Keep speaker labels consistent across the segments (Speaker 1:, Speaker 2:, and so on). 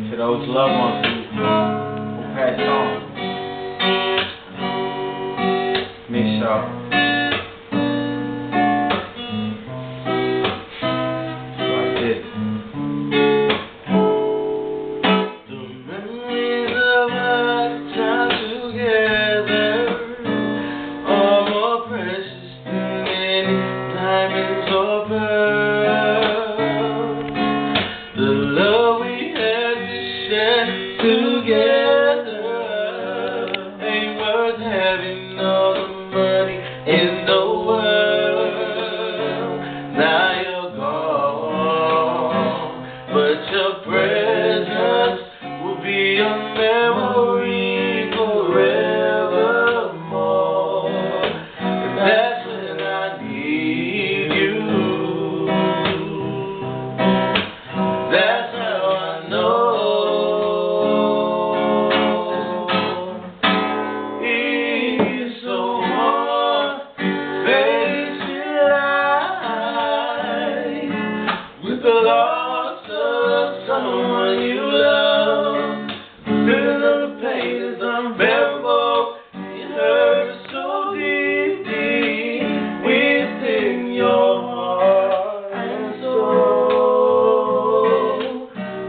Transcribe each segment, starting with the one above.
Speaker 1: To those loved ones who passed on. Miss y'all. Like this.
Speaker 2: The memories of our time together are more precious than any diamonds or pearls. The love we had to share together ain't worth having all the money in the world. Now you're gone, but your presence will be a memory forevermore. And that's when I need you. That's how I know. It's so hard facing life with the loss of someone you love. Feeling of the pain is unbearable. It hurts so deep, deep within your heart and soul.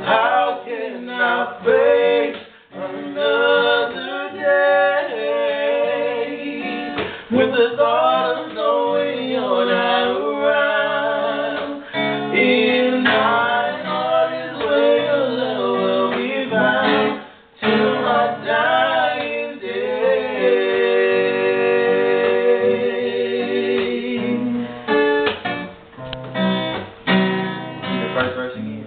Speaker 2: How can I face another day with the thought of knowing you're not around? In my heart is where your love will be found till my dying day.
Speaker 1: The first verse again.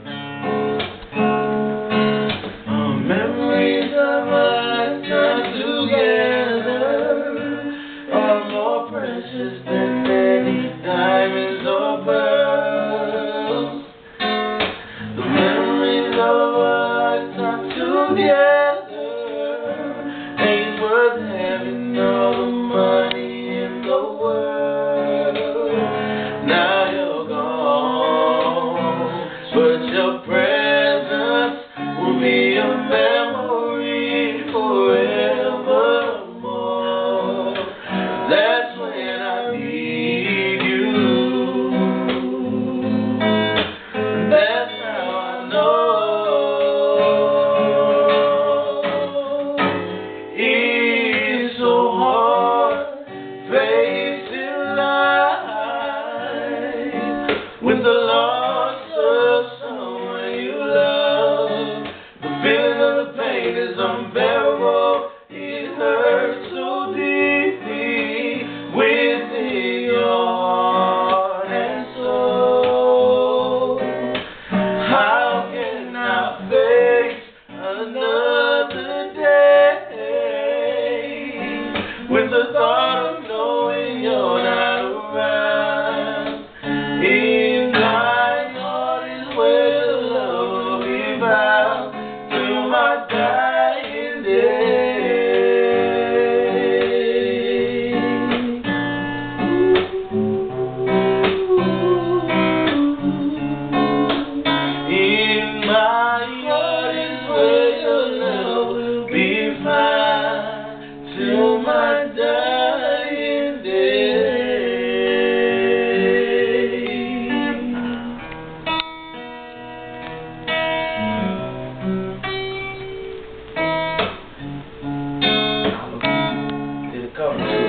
Speaker 2: Memories of our time together are more precious than any diamonds or pearls. The memories of our time together ain't worth having all the money in the world. Now you're gone, but your presence will be a memory forevermore. That's when I need you. That's how I know. It's so hard facing life with the loss of someone you love. The feeling of the pain is unbearable. It hurts so deeply within your heart and soul. How can I face another day with the thought of knowing you're not around? In my heart is where the love will be found till my dying day. In my heart is where your love will be found till my dying day.
Speaker 1: Did a cover.